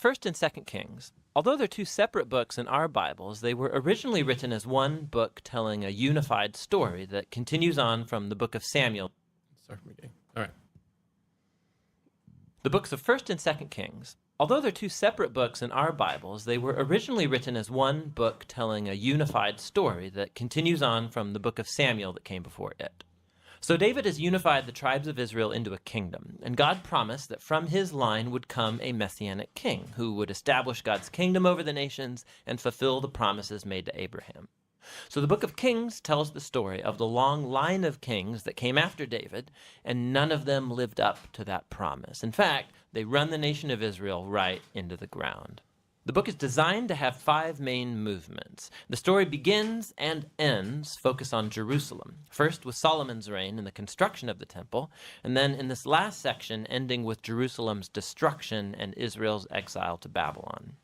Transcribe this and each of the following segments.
1st and 2nd Kings, although they're two separate books in our Bibles, they were originally written as one book telling a unified story that continues on from the book of Samuel. Start from the beginning. All right. The books of 1st and 2nd Kings, although they're two separate books in our Bibles, they were originally written as one book telling a unified story that continues on from the book of Samuel that came before it. So David has unified the tribes of Israel into a kingdom, and God promised that from his line would come a messianic king who would establish God's kingdom over the nations and fulfill the promises made to Abraham. So the book of Kings tells the story of the long line of kings that came after David, and none of them lived up to that promise. In fact, they run the nation of Israel right into the ground. The book is designed to have 5 main movements. The story begins and ends focus on Jerusalem, first with Solomon's reign and the construction of the temple, and then in this last section ending with Jerusalem's destruction and Israel's exile to Babylon.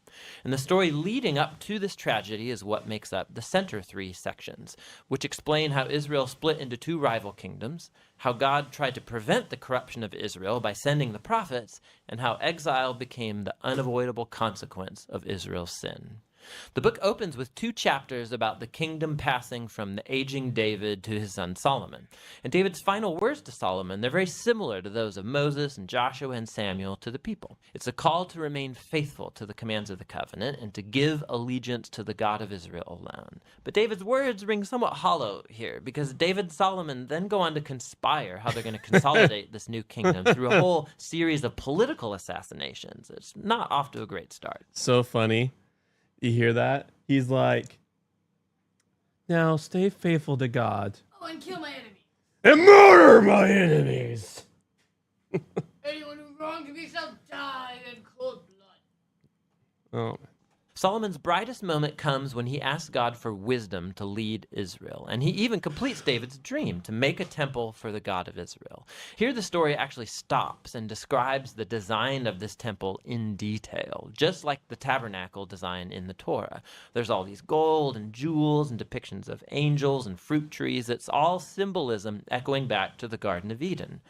And the story leading up to this tragedy is what makes up the center 3 sections, which explain how Israel split into 2 rival kingdoms, how God tried to prevent the corruption of Israel by sending the prophets, and how exile became the unavoidable consequence of Israel's sin. The book opens with 2 chapters about the kingdom passing from the aging David to his son Solomon. And David's final words to Solomon, they're very similar to those of Moses and Joshua and Samuel to the people. It's a call to remain faithful to the commands of the covenant and to give allegiance to the God of Israel alone. But David's words ring somewhat hollow here because David and Solomon then go on to conspire how they're going to consolidate this new kingdom through a whole series of political assassinations. It's not off to a great start. So funny. You hear that? He's like, now stay faithful to God. Oh, and kill my enemies. And murder my enemies. Anyone who wrongs me shall die in cold blood. Oh, Solomon's brightest moment comes when he asks God for wisdom to lead Israel, and he even completes David's dream to make a temple for the God of Israel. Here the story actually stops and describes the design of this temple in detail, just like the tabernacle design in the Torah. There's all these gold and jewels and depictions of angels and fruit trees. It's all symbolism echoing back to the Garden of Eden.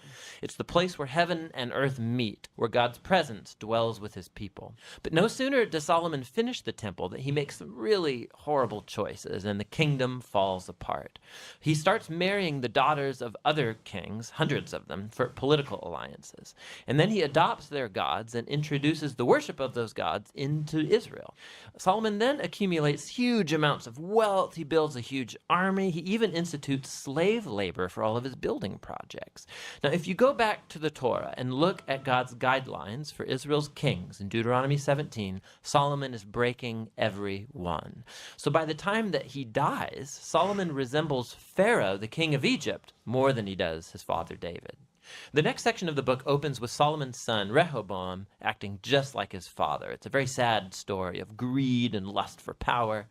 It's the place where heaven and earth meet, where God's presence dwells with his people. But no sooner does Solomon finish the temple that he makes some really horrible choices and the kingdom falls apart. He starts marrying the daughters of other kings, hundreds of them, for political alliances. And then he adopts their gods and introduces the worship of those gods into Israel. Solomon then accumulates huge amounts of wealth. He builds a huge army. He even institutes slave labor for all of his building projects. Now, if you go back to the Torah and look at God's guidelines for Israel's kings in Deuteronomy 17, Solomon is breaking every one. So by the time that he dies, Solomon resembles Pharaoh, the king of Egypt, more than he does his father David. The next section of the book opens with Solomon's son, Rehoboam, acting just like his father. It's a very sad story of greed and lust for power.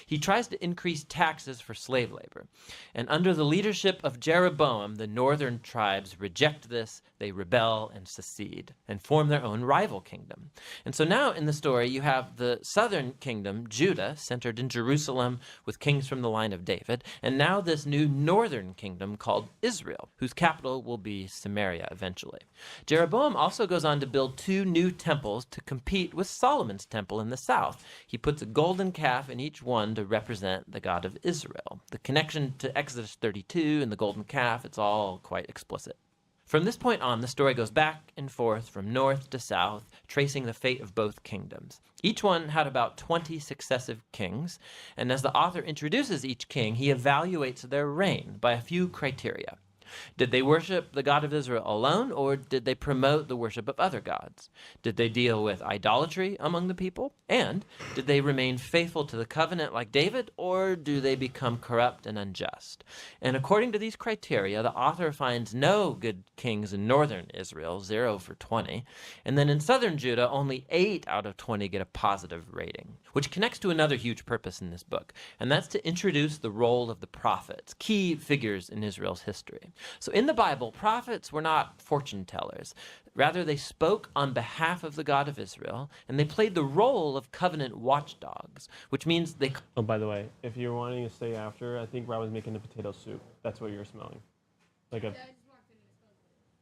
He tries to increase taxes for slave labor. And under the leadership of Jeroboam, the northern tribes reject this, they rebel and secede, and form their own rival kingdom. And so now in the story, you have the southern kingdom, Judah, centered in Jerusalem with kings from the line of David, and now this new northern kingdom called Israel, whose capital will be Samaria eventually. Jeroboam also goes on to build 2 new temples to compete with Solomon's temple in the south. He puts a golden calf in each one to represent the God of Israel. The connection to Exodus 32 and the golden calf, it's all quite explicit. From this point on, the story goes back and forth from north to south, tracing the fate of both kingdoms. Each one had about 20 successive kings, and as the author introduces each king, he evaluates their reign by a few criteria. Did they worship the God of Israel alone, or did they promote the worship of other gods? Did they deal with idolatry among the people? And did they remain faithful to the covenant like David, or do they become corrupt and unjust? And according to these criteria, the author finds no good kings in northern Israel, 0 for 20. And then in southern Judah, only 8 out of 20 get a positive rating, which connects to another huge purpose in this book, and that's to introduce the role of the prophets, key figures in Israel's history. So in the Bible, prophets were not fortune tellers. Rather, they spoke on behalf of the God of Israel, and they played the role of covenant watchdogs, which means they... Oh, by the way, if you're wanting to stay after, I think Rob was making a potato soup. That's what you're smelling. Like a... Yeah, I just walked in and smelled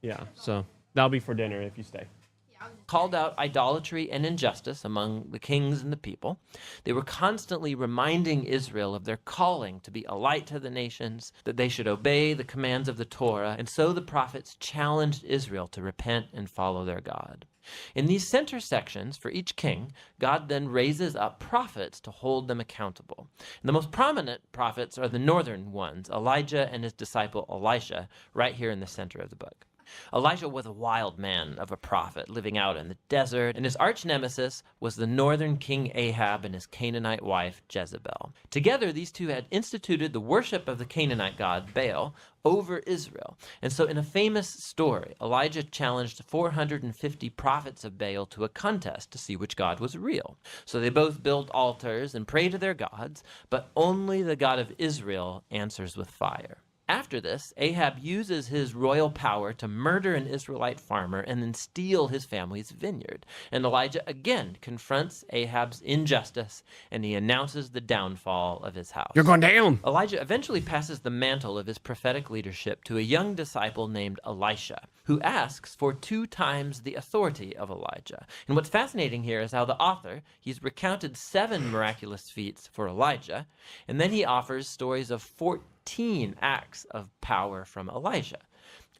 it. Yeah, so that'll be for dinner if you stay. Yeah, I was just called out idolatry and injustice among the kings and the people. They were constantly reminding Israel of their calling to be a light to the nations, that they should obey the commands of the Torah, and so the prophets challenged Israel to repent and follow their God. In these center sections for each king, God then raises up prophets to hold them accountable. And the most prominent prophets are the northern ones, Elijah and his disciple Elisha, right here in the center of the book. Elijah was a wild man of a prophet living out in the desert, and his arch nemesis was the northern king Ahab and his Canaanite wife Jezebel. Together, these two had instituted the worship of the Canaanite god Baal over Israel. And so in a famous story, Elijah challenged 450 prophets of Baal to a contest to see which god was real. So they both build altars and pray to their gods, but only the God of Israel answers with fire. After this, Ahab uses his royal power to murder an Israelite farmer and then steal his family's vineyard. And Elijah again confronts Ahab's injustice, and he announces the downfall of his house. You're going down. Elijah eventually passes the mantle of his prophetic leadership to a young disciple named Elisha, who asks for 2 times the authority of Elijah. And what's fascinating here is how the author, he's recounted 7 miraculous feats for Elijah, and then he offers stories of 14 acts of power from Elijah.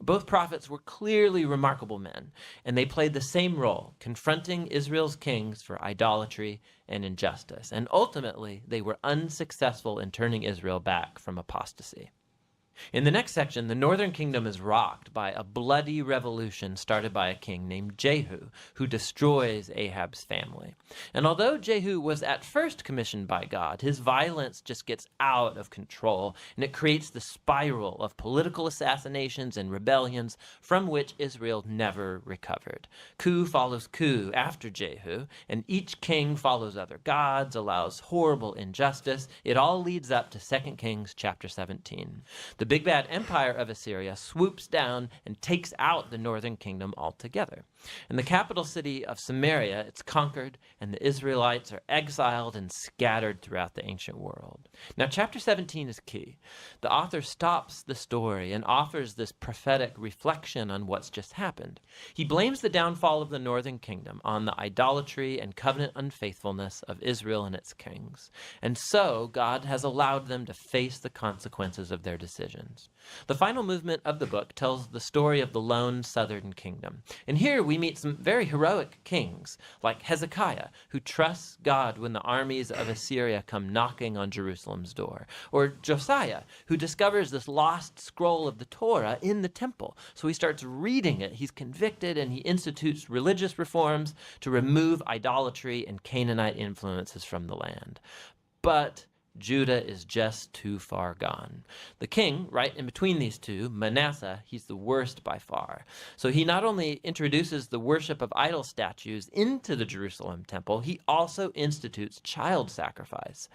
Both prophets were clearly remarkable men, and they played the same role, confronting Israel's kings for idolatry and injustice. And ultimately, they were unsuccessful in turning Israel back from apostasy. In the next section, the northern kingdom is rocked by a bloody revolution started by a king named Jehu, who destroys Ahab's family. And although Jehu was at first commissioned by God, his violence just gets out of control, and it creates the spiral of political assassinations and rebellions from which Israel never recovered. Coup follows coup after Jehu, and each king follows other gods, allows horrible injustice. It all leads up to 2 Kings chapter 17. The big bad empire of Assyria swoops down and takes out the northern kingdom altogether. In the capital city of Samaria, it's conquered, and the Israelites are exiled and scattered throughout the ancient world. Now, chapter 17 is key. The author stops the story and offers this prophetic reflection on what's just happened. He blames the downfall of the northern kingdom on the idolatry and covenant unfaithfulness of Israel and its kings. And so, God has allowed them to face the consequences of their decisions. The final movement of the book tells the story of the lone southern kingdom. And here we meet some very heroic kings, like Hezekiah, who trusts God when the armies of Assyria come knocking on Jerusalem's door, or Josiah, who discovers this lost scroll of the Torah in the temple. So he starts reading it, he's convicted, and he institutes religious reforms to remove idolatry and Canaanite influences from the land. But Judah is just too far gone. The king, right in between these two, Manasseh, he's the worst by far. So he not only introduces the worship of idol statues into the Jerusalem temple, he also institutes child sacrifice.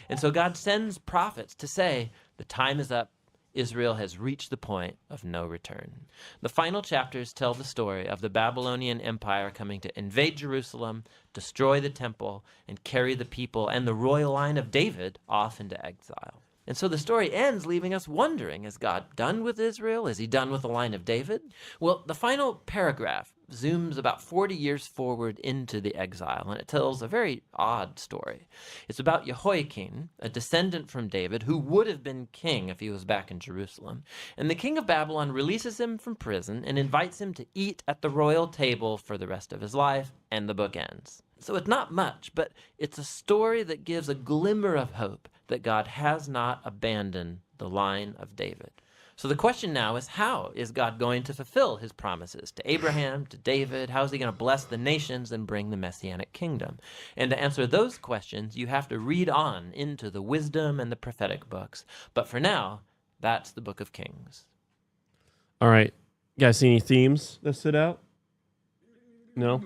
And so God sends prophets to say, the time is up. Israel has reached the point of no return. The final chapters tell the story of the Babylonian Empire coming to invade Jerusalem, destroy the temple, and carry the people and the royal line of David off into exile. And so the story ends leaving us wondering, is God done with Israel? Is he done with the line of David? Well, the final paragraph zooms about 40 years forward into the exile, and it tells a very odd story. It's about Jehoiakim, a descendant from David, who would have been king if he was back in Jerusalem. And the king of Babylon releases him from prison and invites him to eat at the royal table for the rest of his life, and the book ends. So it's not much, but it's a story that gives a glimmer of hope that God has not abandoned the line of David. So the question now is, how is God going to fulfill his promises to Abraham, to David? How is he going to bless the nations and bring the Messianic kingdom? And to answer those questions, you have to read on into the wisdom and the prophetic books. But for now, that's the book of Kings. All right. You guys see any themes that stood out? No?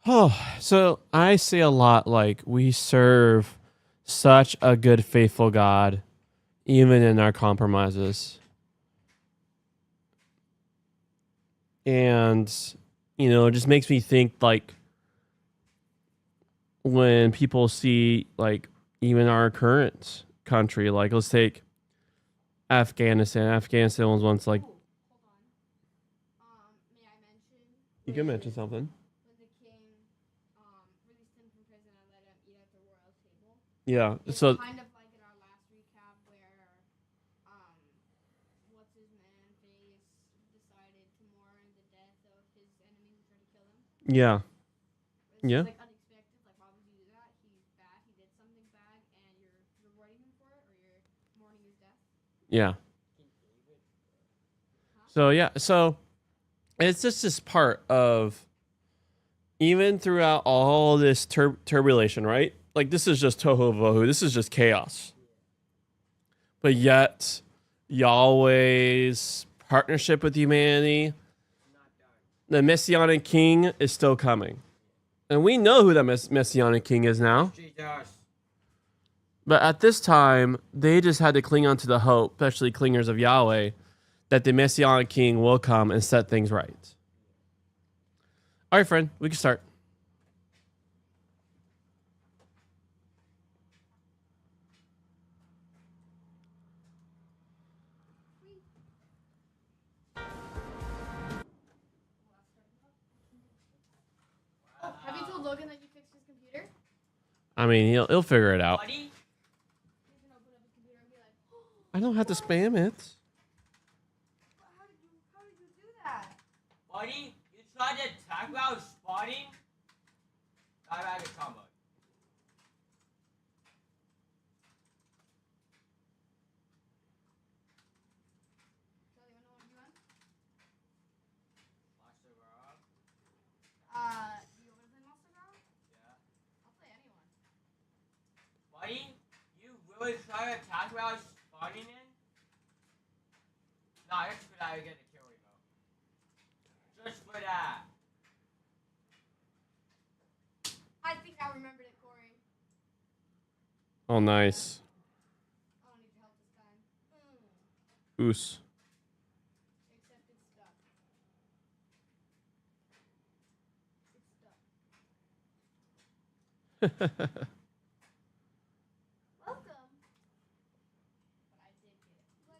Oh, so I say a lot like we serve such a good, faithful God, even in our compromises. And, it just makes me think like when people see like even our current country, like let's take Afghanistan. Afghanistan was once like, May I mention You can mention something. When the king released him from prison and let him eat at the royal table. Yeah. It's So kind of like in our last recap where what's his man face decided to mourn the death of his enemy who tried to kill him. yeah. It's Yeah. just, like unexpected. Like why would you do that? He's bad. He did something bad, and you're rewarding him for it, or you're mourning his death. Yeah. So yeah, so it's just this part of even throughout all this turbulation, right? Like this is just tohu vohu. This is just chaos. But yet, Yahweh's partnership with humanity, the Messianic King is still coming, and we know who that Messianic King is now. But at this time, they just had to cling on to the hope, especially clingers of Yahweh, that the Messianic King will come and set things right. All right, friend, we can start. Oh, have you told Logan that you fixed his computer? I mean, he'll figure it out. He's gonna open up his computer and be like, oh, I don't have to spam it. how did you do that? Buddy, you tried to attack me while I was spotting? I had a combo. Charlie, wanna know what I'm doing? Monster Girl. Do you wanna play Monster Girl? Yeah. I'll play anyone. Buddy, you really tried to attack me while I was spawning in? Nah, just for that, you get the kill remote. Just for that. I think I remembered it, Corey. Oh, nice. I don't need your help this time. Oos. Except it's stuck. It's stuck. Welcome. But I did get it. Let's go.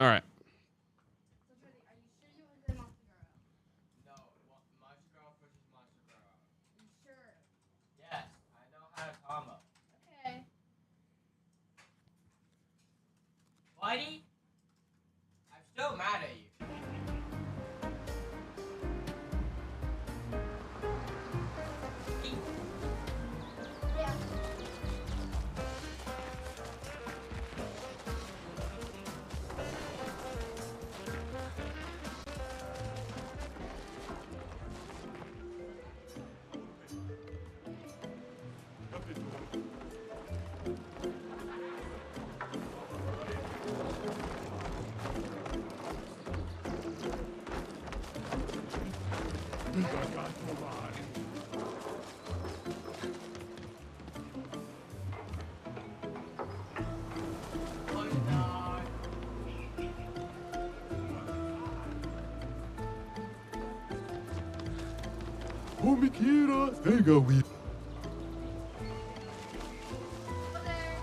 All right. So, Charlie, are you sure you want to play Monster Girl? No, Monster Girl versus Monster Girl. You sure? Yes, I know how to combo. Okay. Buddy, I'm still mad at you. Yeah. Oh no. Komikira, Vega we. Over there.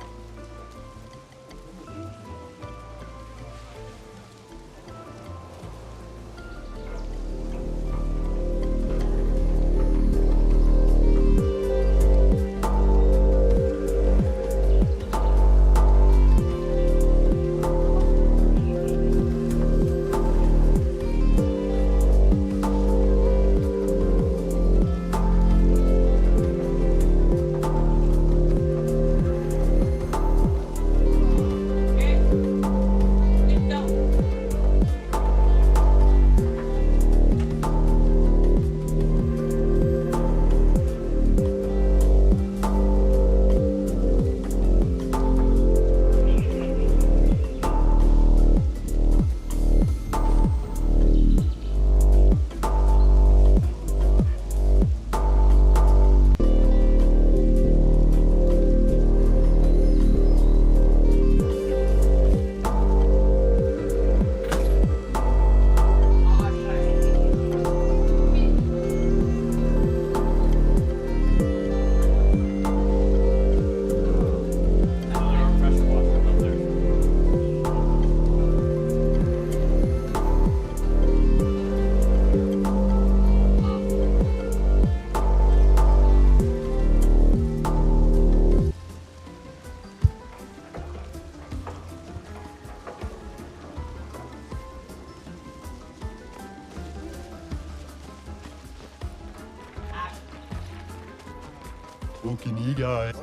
Okiniga.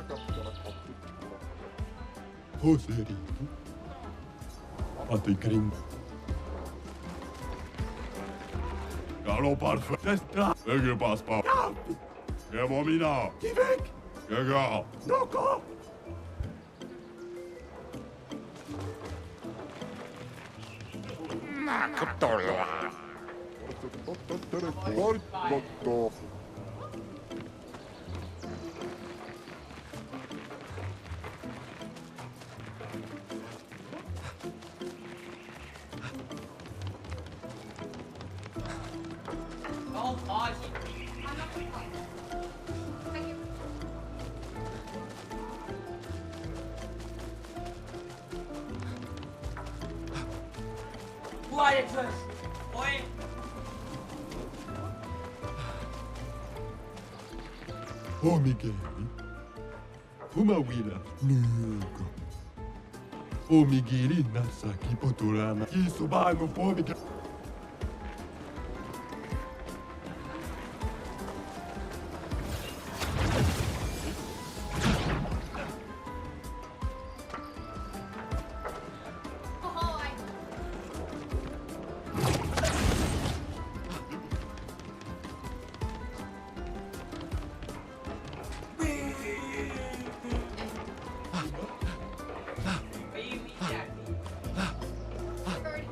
Hoseri. Antikring. Galop parfait. Testa. Lägger pass på. Jag var mina. Kivek. Jag går. Noko. Don't pause it. I'm not gonna pause. Thank you. Quietus. Oi. Oh Miguel. Uma wila. Nuko. Oh Miguel nasa kipotorana. Isubano po Miguel. Oh, I. What do you mean that? Already.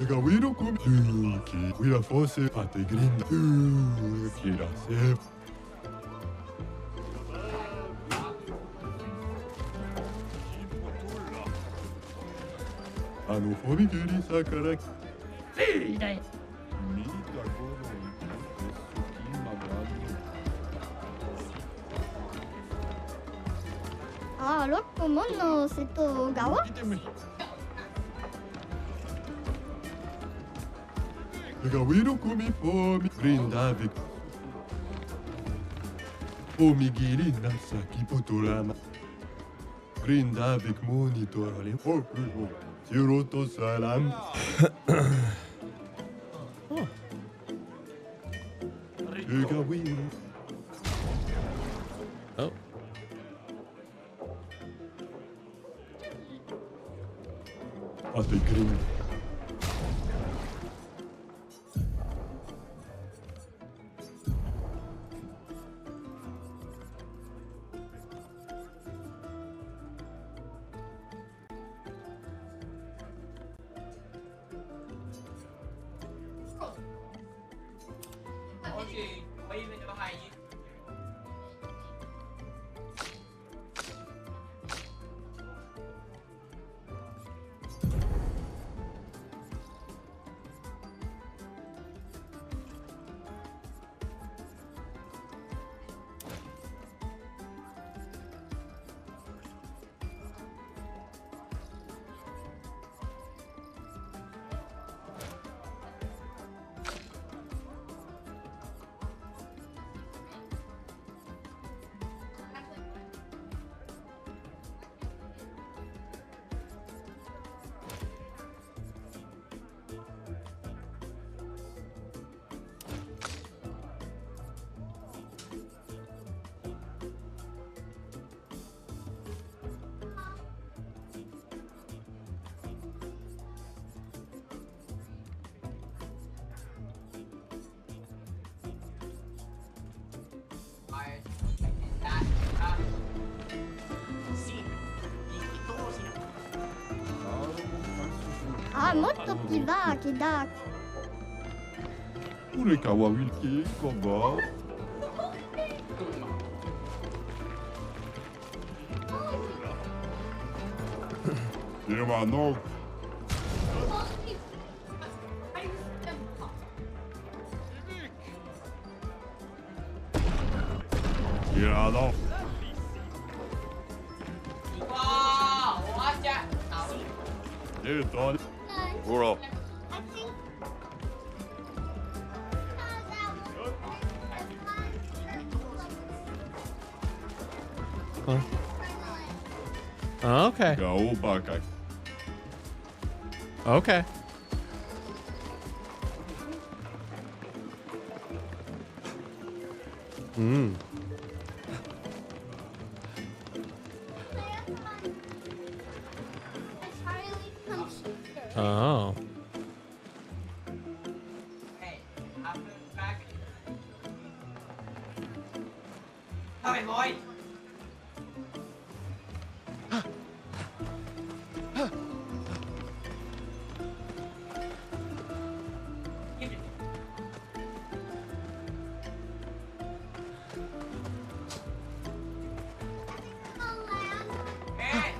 Legal, wino come. Que wila fosse pate grinda. Que era sempre. Ano fobi guri sakara. Ah, l'autre monde, c'est au Gawa. Legal, wino come fome. Grinda avec. Oh Miguel nasa kipotorama. Grinda avec monitor. Allez, oh, oh. Tiroto salam. Legal, wino. Oh. Pate grinda. Okay, waving behind you. Alright, that, Ah, molto più va che da. Pure kawaii che combo. Yeah, no. Tirado. 哇，我家倒 Tirado. Uro. Okay. Go baka. Okay. Mm. Oh. Hey, I'm back. Hey, boy. Give it. Hey.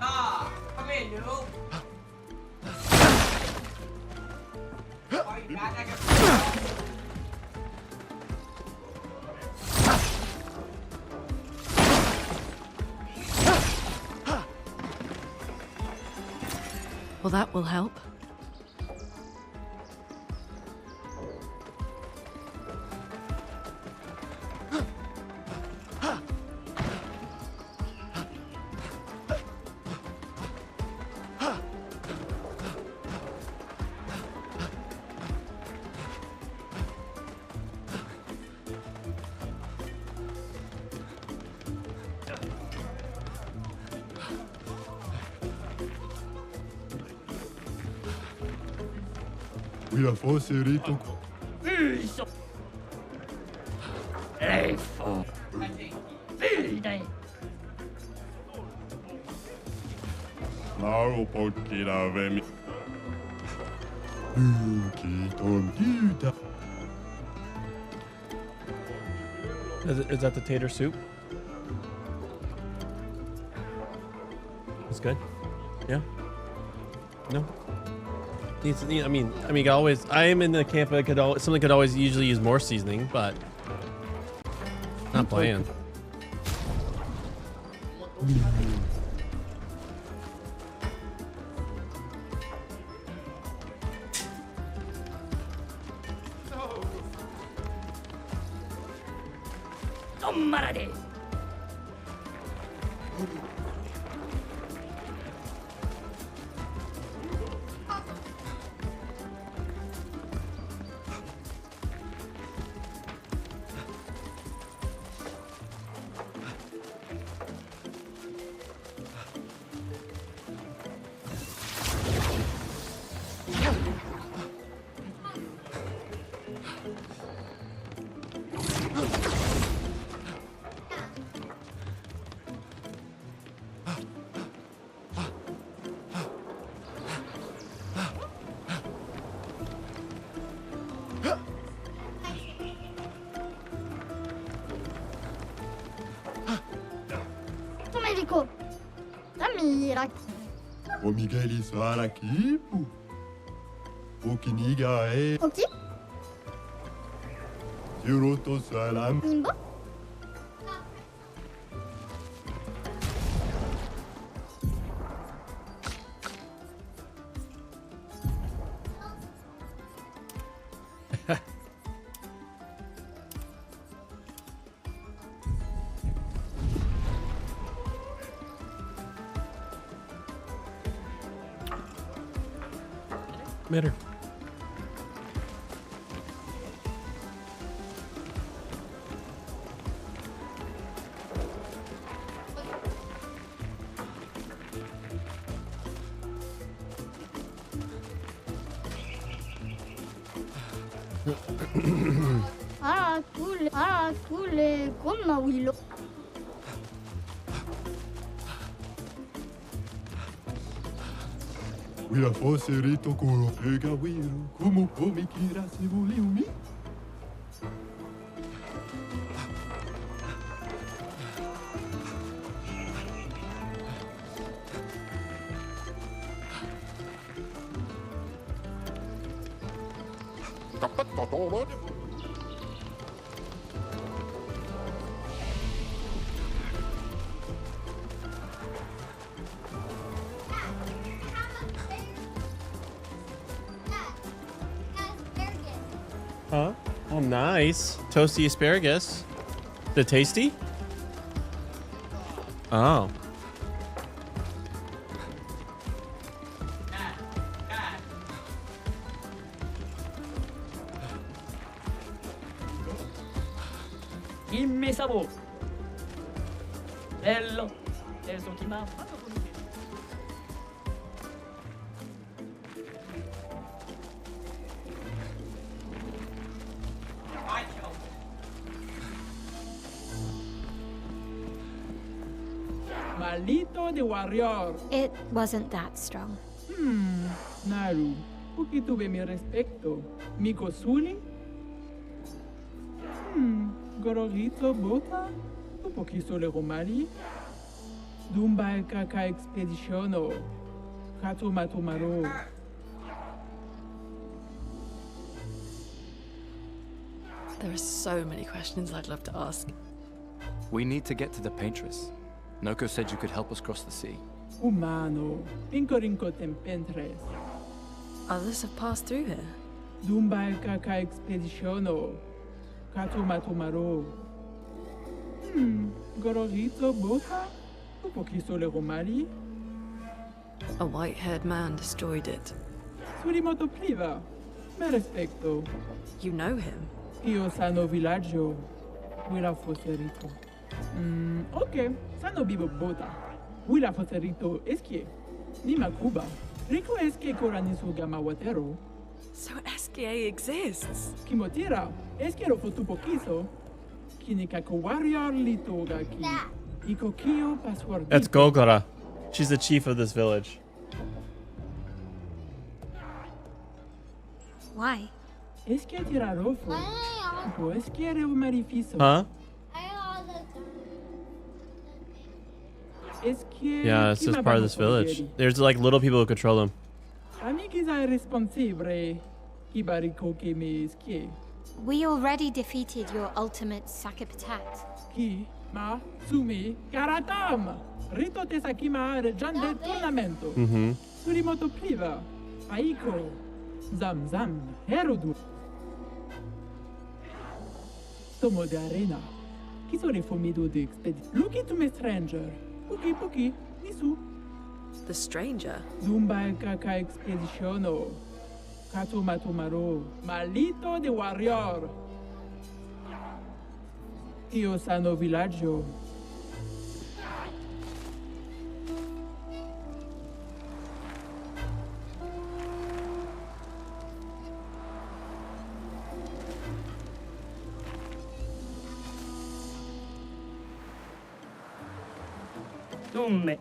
Ah, come here, noob. Are you back like a... Well, that will help. We are forcerito. Now pokira vemi. Kiton tita. Is that the tater soup? It's good. Yeah. No. I mean, always. I am in the camp that something could always usually use more seasoning, but not playing. Domenico. Amira. O Miguel Isara Kipu. O Kiniga e. Ok. Yuroto Salam. Nimbo. Matter. Cool. Come Willow. We are forcerito kuro. Ega wiro. Como pomikira se voliumi. Huh? Oh, nice. Toasty asparagus. The tasty? Oh. Dimmi sabò. Bello. Adesso chi mi ha fatto conoscere. Malito de warrior. It wasn't that strong. Naru, porque tuve mi respeto. Mi cosuli? Gororito bota? Tu poquiso le romali? Dumba e kaka expeditiono. Kato matomaro. There are so many questions I'd love to ask. We need to get to the paintress. Noko said you could help us cross the sea. Humano. Pincorinco tempentres. Others have passed through here. Dumba e kaka expeditiono. Kato matomaro. Gororito bota? Tu poquiso le romali? A white-haired man destroyed it. Surimoto priva. Me respecto. You know him? Io sano villaggio. Willa foserito. Ok. Sano bibo bota. Willa foserito eskie. Nima Cuba. Rico eskie koranisu gama watero. So SKA exists? Kimotira. Eskiero fotupo kiso. Kinikako warrior litoga ki. Iko kio password. That's Gogora. She's the chief of this village. Why? Eskie tirarofo. Po eskiere o marifiso. Huh? Eskie. Yeah, it's just part of this village. There's like little people who control them. Amigiza responsibile. Kibariko ke me eskie. We already defeated your ultimate Sakapatat. Ki, ma, sumi, karatam! Rito te sakima rejan del tornamento. Surimoto priva. Aiko. Zam zam. Herodu. Tomo de arena. Kiso reformido de expedi. Luki to me stranger. Puki puki. Nisu. The stranger? Zumba e kaka expeditiono. Kato matomaro. Malito de warrior. Io sano villaggio. Dumme.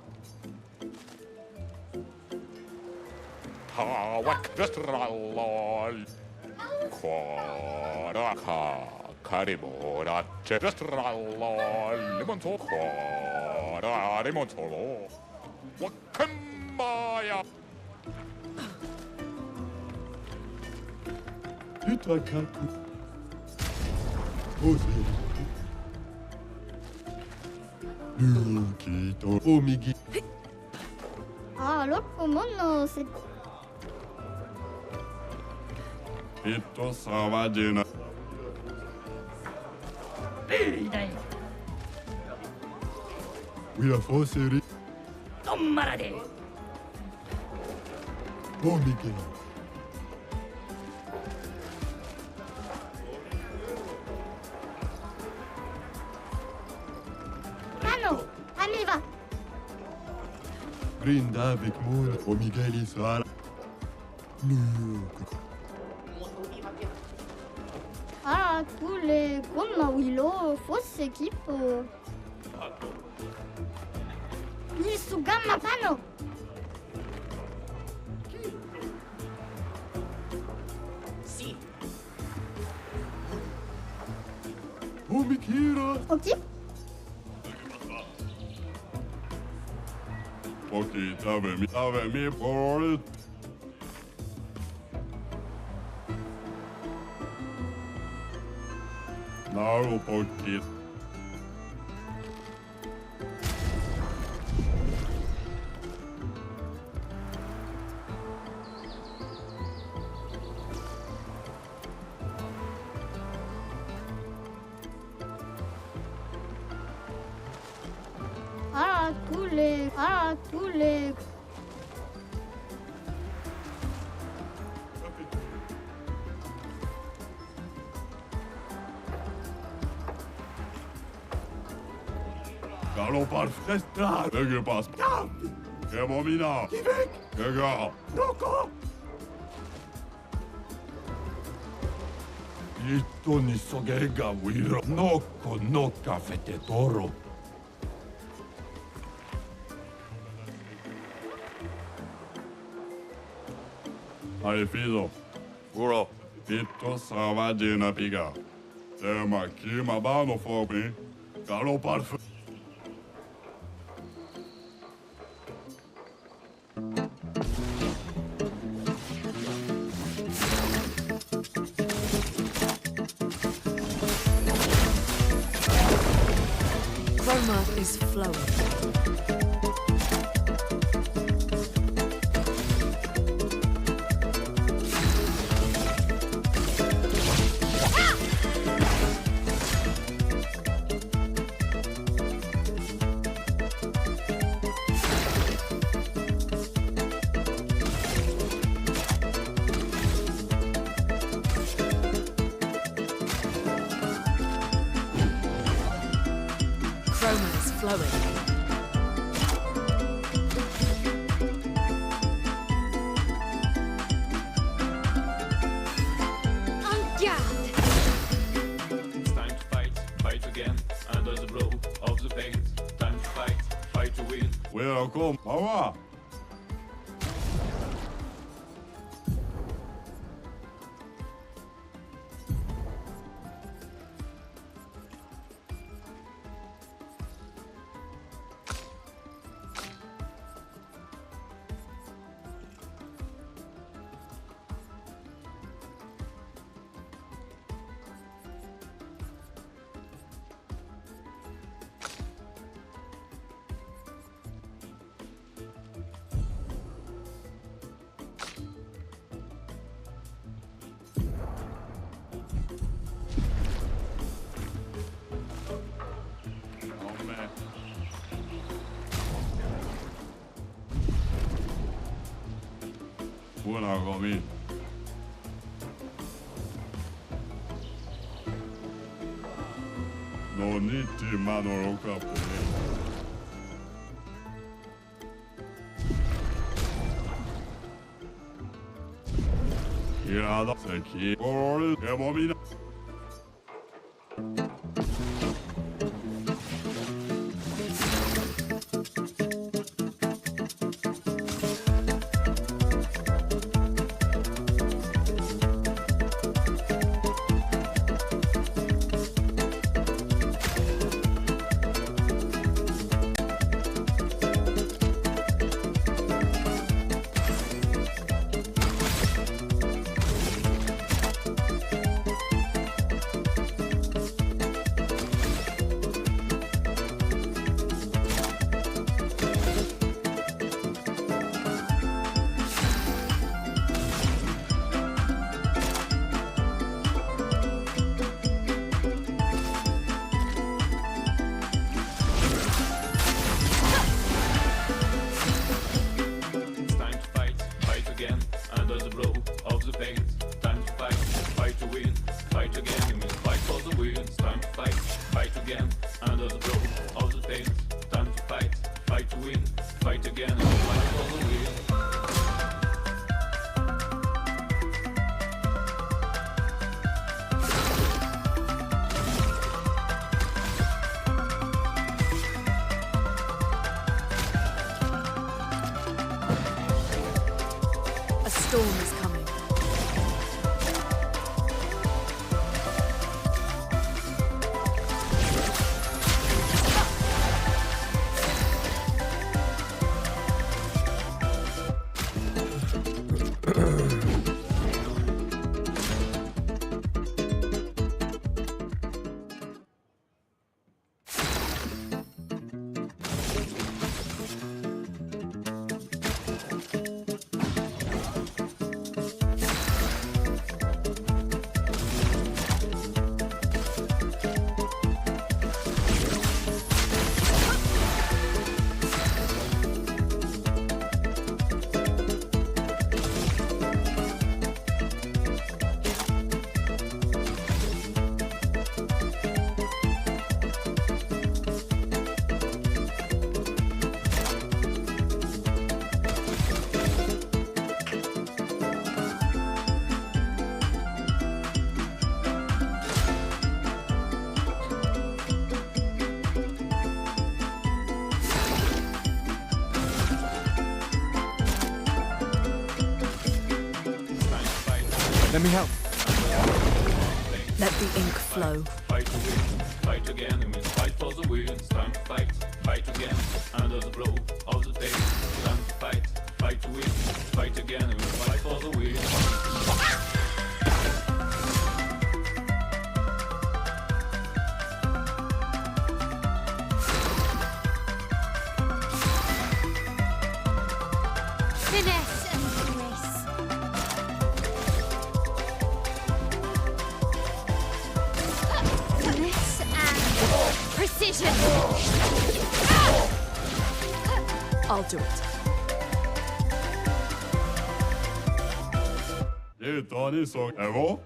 Hawak Vestralol. Quaraka. Karimora. Vestralol. Limonto. Quara. Limontolo. Wakambaya. Itakatu. Ose. Lukito. Omigi. Ah, loco mono, c'est Ito savagina. Dai. Willa Fosseri. Tommarade. Omigi. Mano, on y va. Brinda avec Moon. Omigeli Sala. Ah, cool, comme Willow, fausse équipe. Nisugama Pano. Sì. Omikira. Ok. Ok, t'avais mis pour le... Naru Pocket. tule, ah, tule. Galopar festa, lägger pass. Det var mina. Ge väck! Lägga. Nocco! Ittoni sogega wiro. Nocco nocca fete toro. Hai fido. Uro. Itto savagina piga. Tema kima bano for me. Galopar festa. Chroma is flowing. Chroma is flowing. En garde. It's time to fight, fight again, under the blow of the pain. Time to fight, fight to win. Welcome, mama. Buona gomi. No nitti mano capo. Hirada seki. Orol emomina. It's time to fight, fight again, under the blow of the pain. Time to fight, fight to win, fight again, you mean fight for the win. It's time to fight, fight again, under the blow of the pain. Time to fight, fight to win, fight again, you mean fight for the win. A storm is coming. Let me help. Let the ink flow. Fight to win, fight again, it means fight for the win. It's time to fight, fight again, under the blow of the pain. It's time to fight, fight to win, fight again, it means fight for the win. Finesse and grace. Finesse and precision. I'll do it. Deltagare så Evo.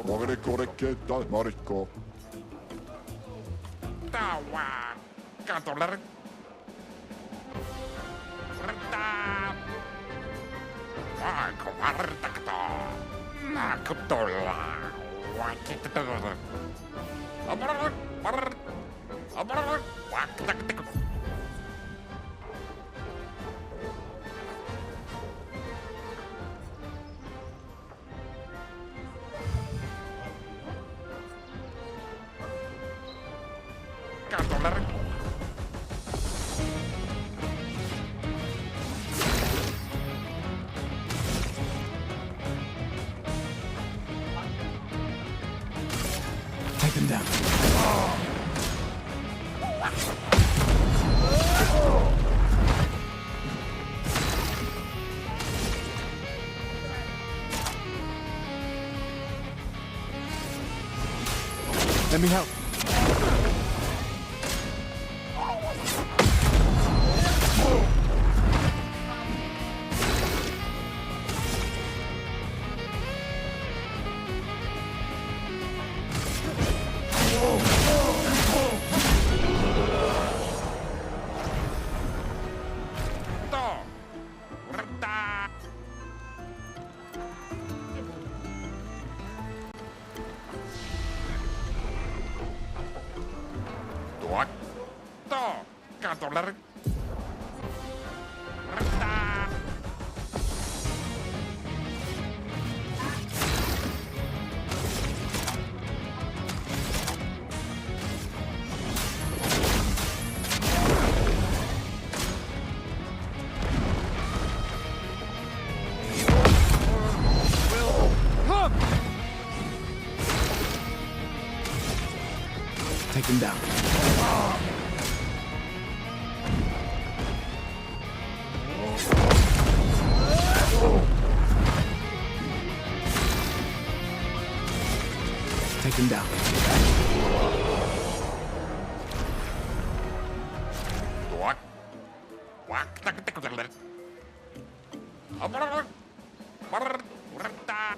Marikko rekkeitä, Marikko. Tawa, katoller. Rata. Vaiko vartakto. Nakutolla. Vakittolla. Abrr, brr. Abrr, vaktaktikko. Katoller. Take them down. Let me help. Katoller. Rata. Take them down. Take them down. What? What? Katoller. Abrr. Brr. Rata.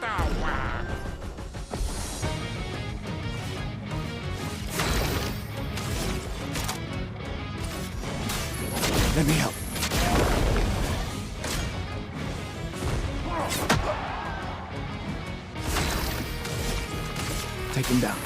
Tawa. Let me help. Take him down.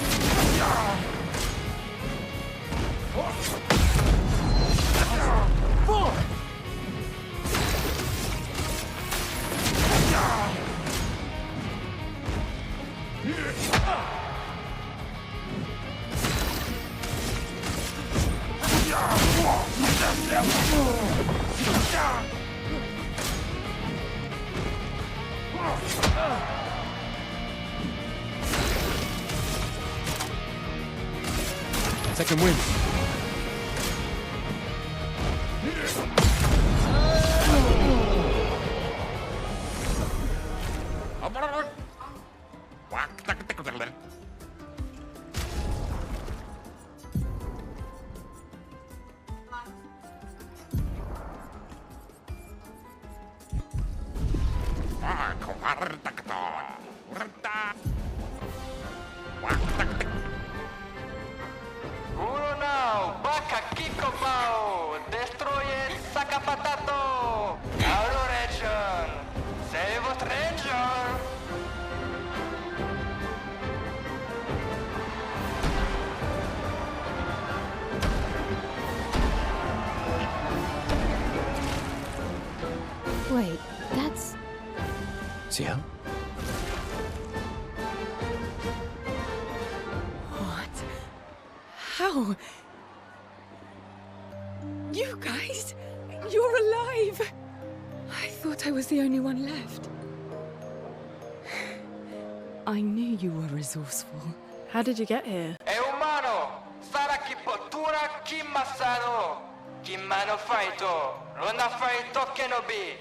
Second win. Uno now, Baka Kiko Bao, destroye Sakapatato, Auto Region, save us Ranger. Wait, that's... See her? What? How? You guys? You're alive! I thought I was the only one left. I knew you were resourceful. How did you get here? E umano, Sara ki potura ki masado, ki mano faito, lona faito kenobi.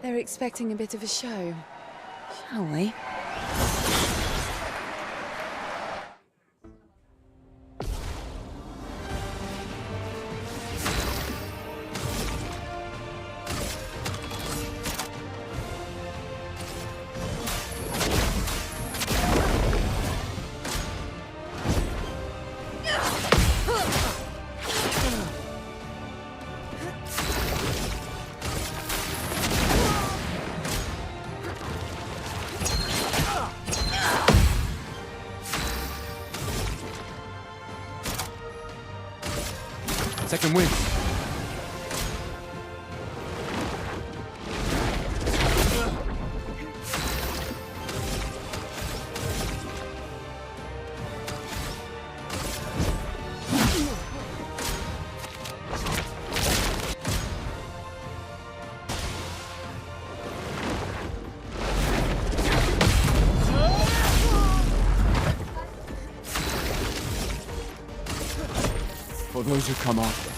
They're expecting a bit of a show. Shall we? Second win. For those who come after.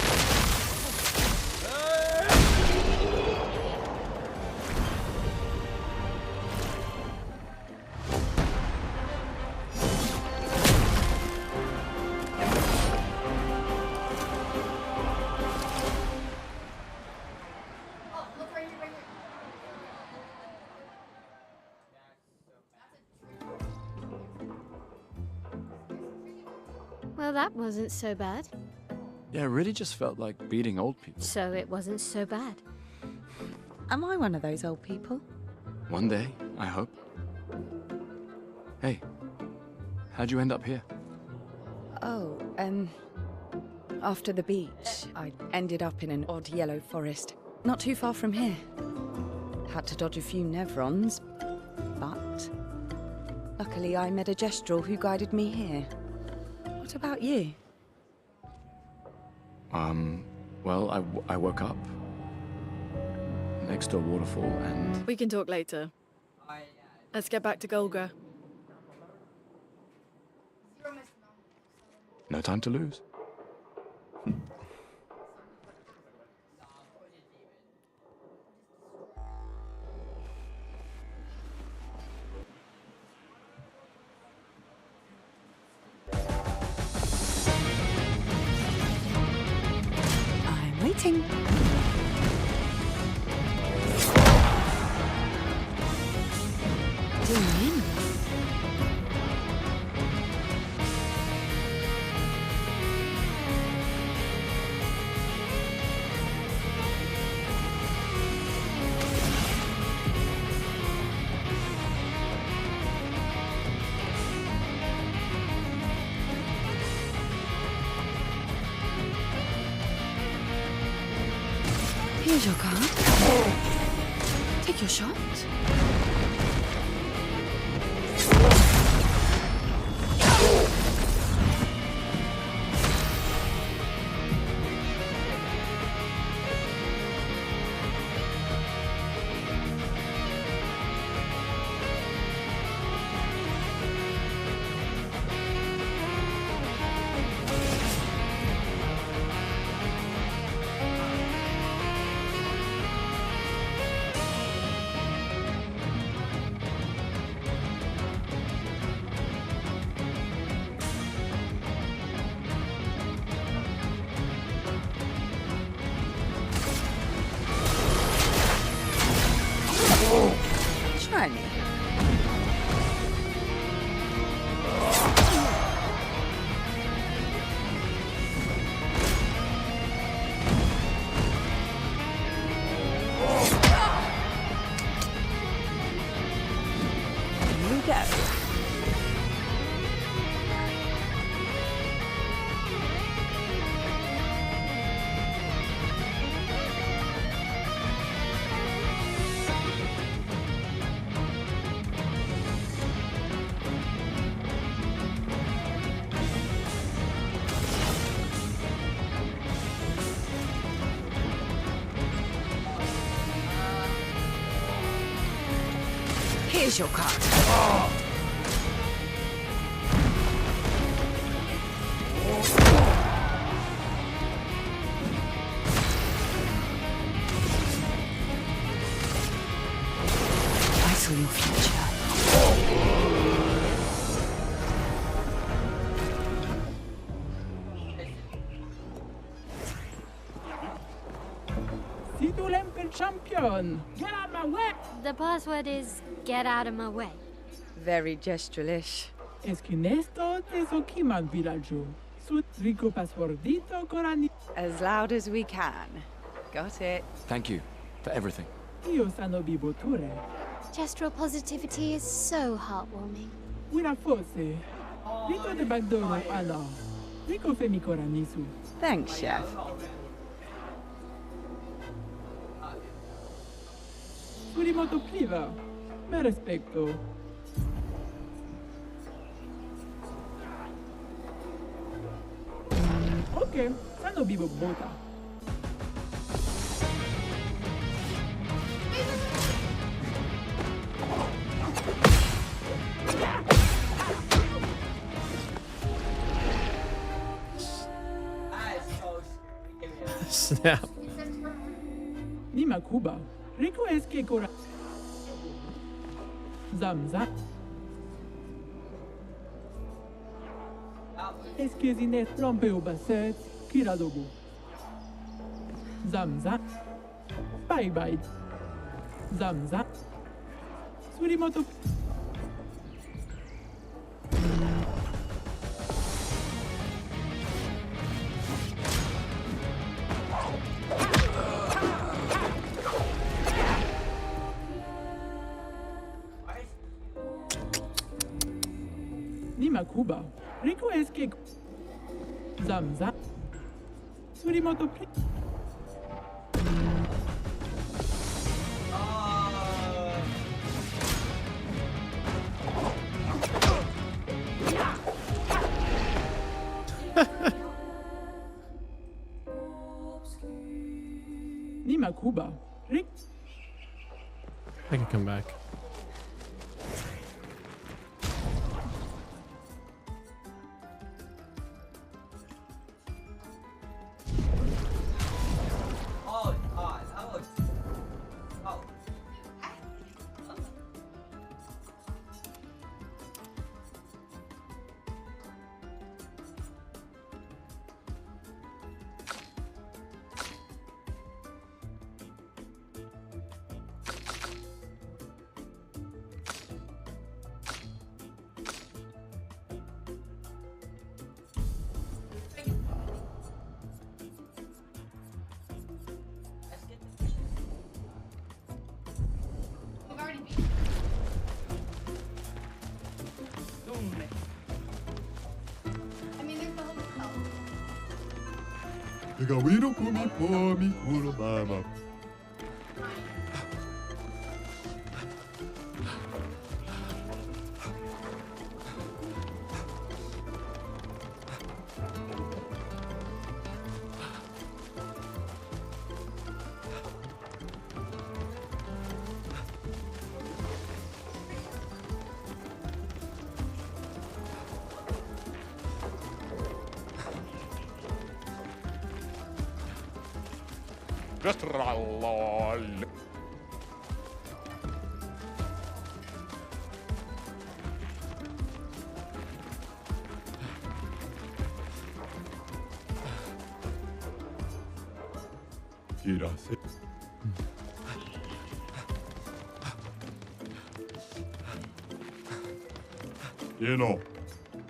Well, that wasn't so bad. Yeah, it really just felt like beating old people. So it wasn't so bad. Am I one of those old people? One day, I hope. Hey, how'd you end up here? Oh, after the beach, I ended up in an odd yellow forest, not too far from here. Had to dodge a few Nevrons, but luckily I met a Gestrel who guided me here. What about you? Well, I woke up next to a waterfall and... We can talk later. Let's get back to Golga. No time to lose. I'm waiting. Zoom in. Here's your card. Take your shot. Try me. Here we go. Here's your card. I saw your future. Si tu l'aimes champion, get out my way. The password is get out of my way. Very gesturalish. Es que Nesto te soquiman villaggio. Sut rico passwordito corani. As loud as we can. Got it. Thank you for everything. Io sano biboture. Gestural positivity is so heartwarming. Una fosse. Rico de bagdoro ano. Rico femi coranisu. Thanks, Chef. Surimoto pliva. Me respecto. Ok, sano bibo bota. Snap. Nima Cuba. Rico es que cora. Zamza. Es que zine trompe o basset. Kiradogo. Zamza. Bye bye. Zamza. Surimoto. Nima Cuba. Rico es que Zamza. Surimoto. Nima Cuba. Rick. I can come back. Oh, God, that looks. Oh. We've already beat. I mean, there's the whole hotel. Pegawino come fome, culo mama. Lol. Tirase. Jeno.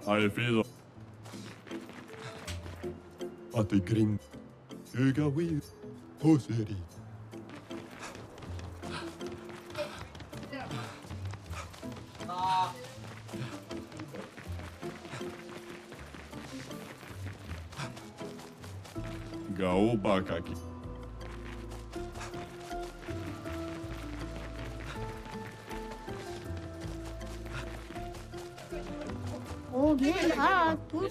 I feel. Att det grim. Öga vi. Poseri. Gao bakaki. 오, 미리 가라. 둘.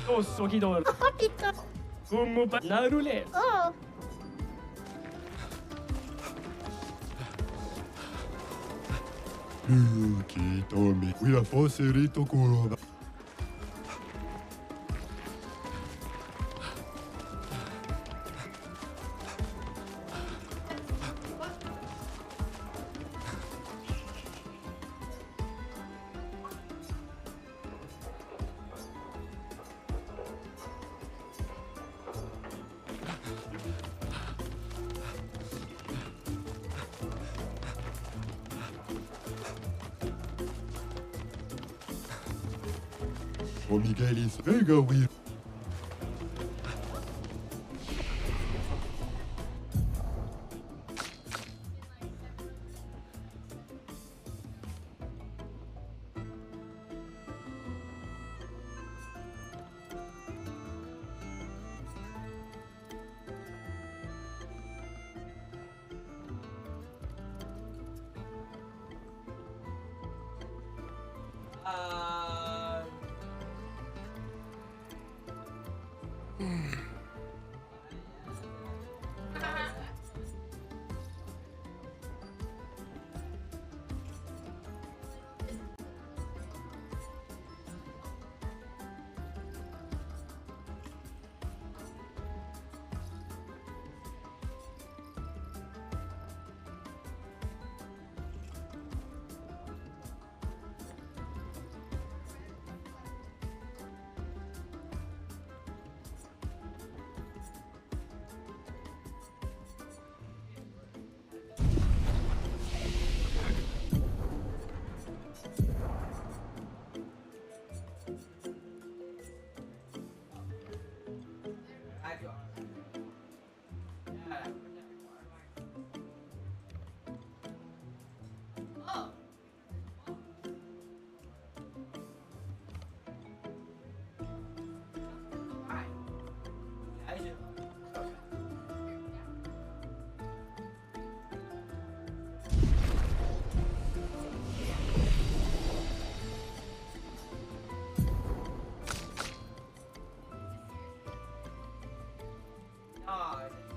Osso Hidor. Pizza. Como la roulette. 어. Kitomi. Wila foserito kuroba. O Miguelis. Öga we.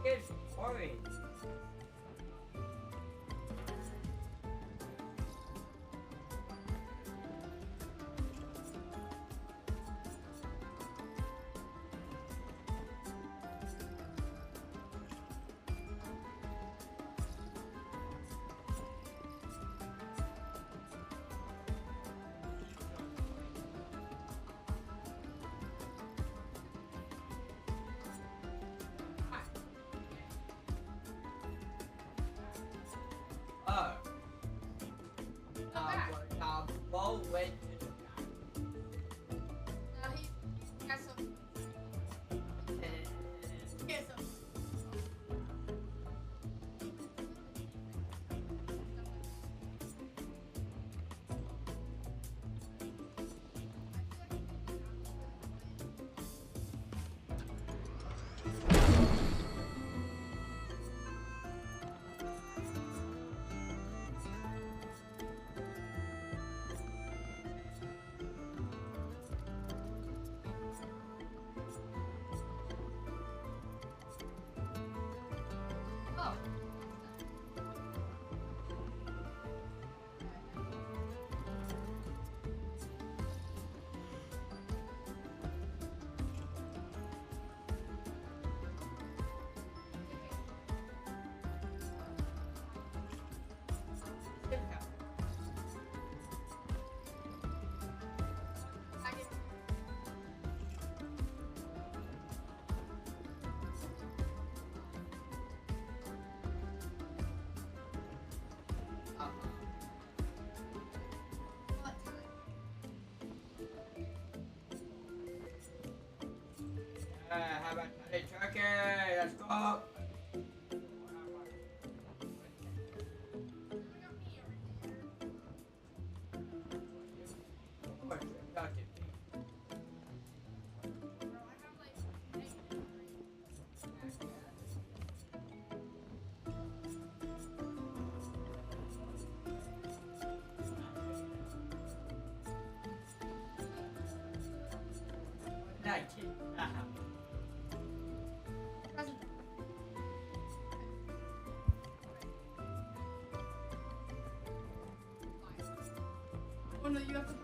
It's boring. How about Sunday turkey? Let's go. Oh no, you have to.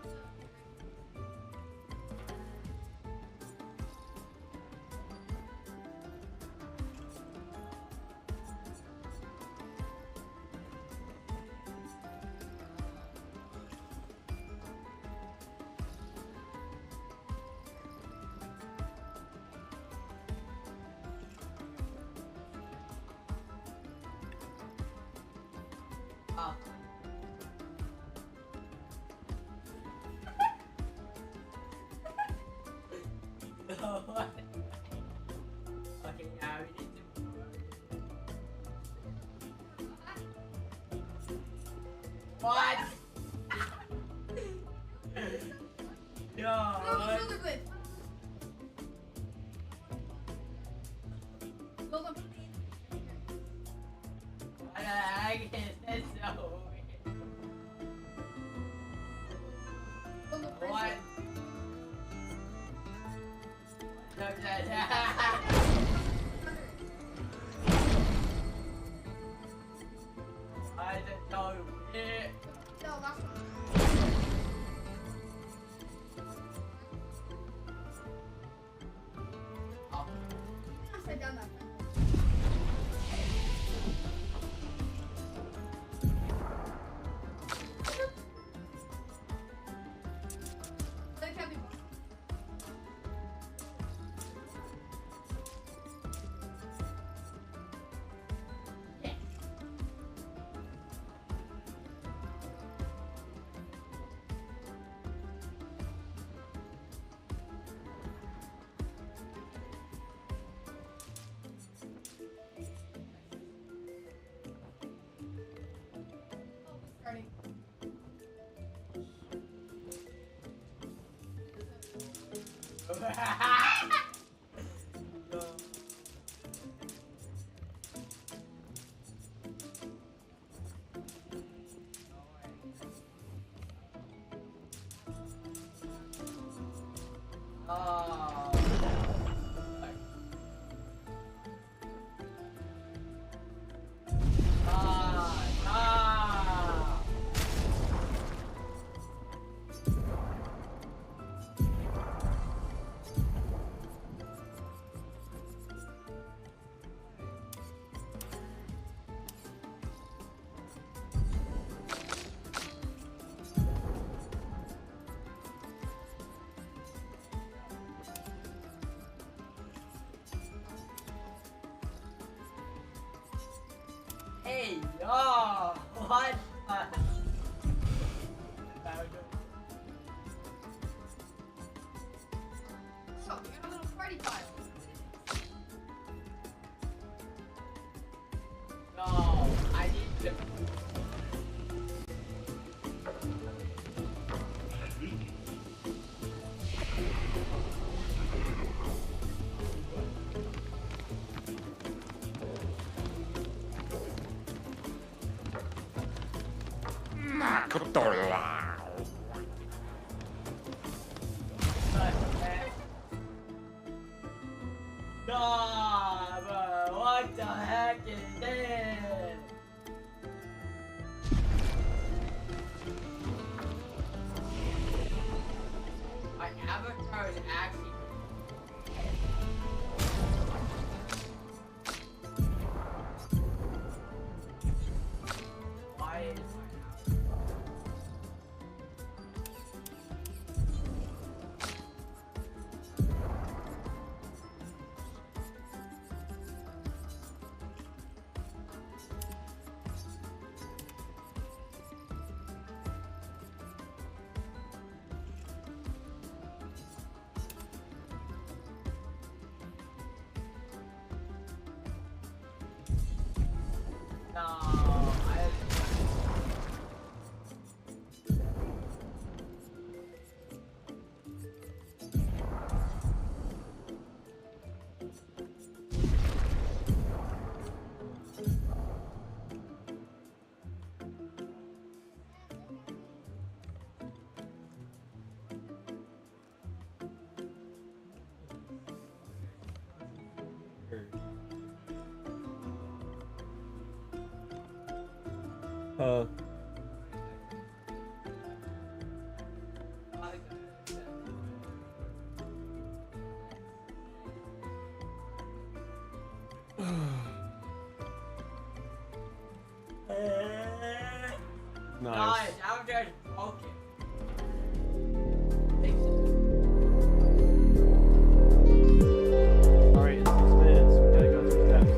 Oh. Okay, now we need to. What? No. No, shoulder blade. Hold on. I guess that's so weird. Hold on. What? No, I don't know. No, last one. Oh. Upside down that time. That can't be one. Yeah. Oh, starting. Oh. Hey, yo, what? So, we got a little party pile. No, I need to. Makutola. No, bro, what the heck is this? My avatar is actually. Why is my Nice. I'm just broken. Alright, in 6 minutes, we gotta go through steps.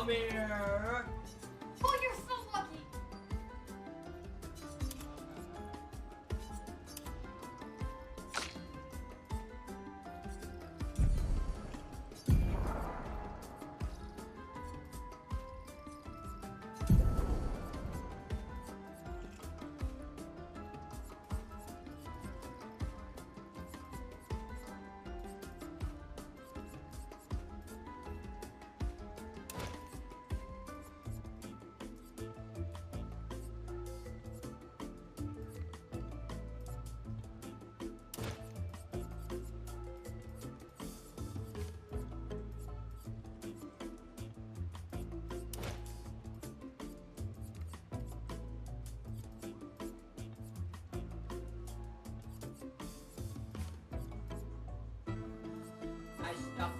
Come here. Oh, you're so lucky. I stuck.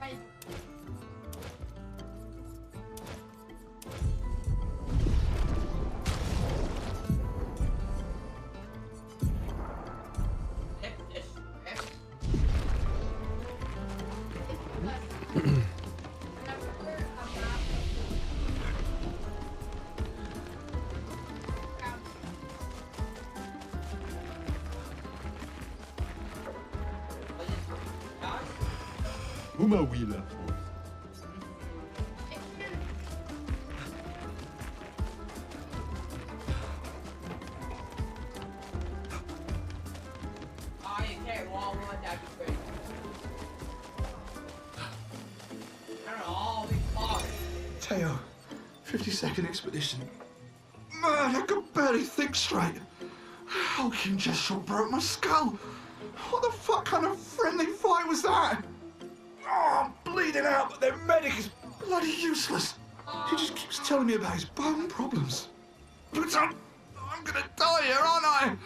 Right. Flip this script. Uma wheeler. Oh, you can't wall one, that'd be great. I don't know, all these bars. Teo, 52nd expedition. Man, I could barely think straight. Hulking gesture broke my skull. What the fuck kind of friendly fight was that? Oh, I'm bleeding out, but their medic is bloody useless. He just keeps telling me about his bone problems. But I'm gonna die here, aren't I?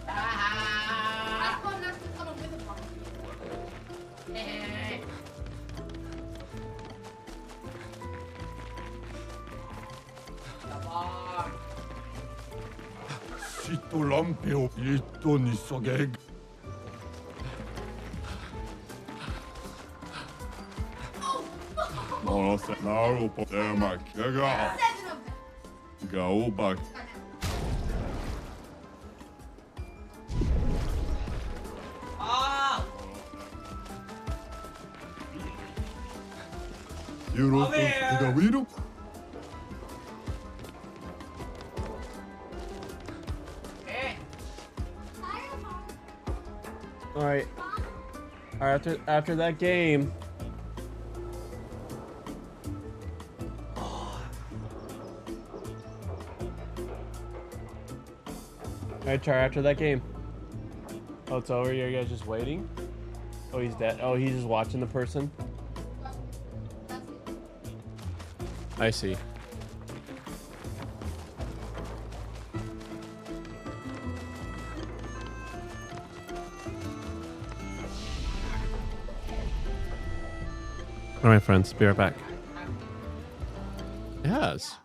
I thought that's the tunnel with a bump. Si tu lampeo, ito ni sogeg. No se naru po tema kega. Go back. Ah! Yuro Come here. to Gawiru. All right. After that game. All right, Char. After that game. Oh, it's over. You guys just waiting? Oh, he's dead. Oh, he's just watching the person. I see. All right, friends. Be right back. Yes.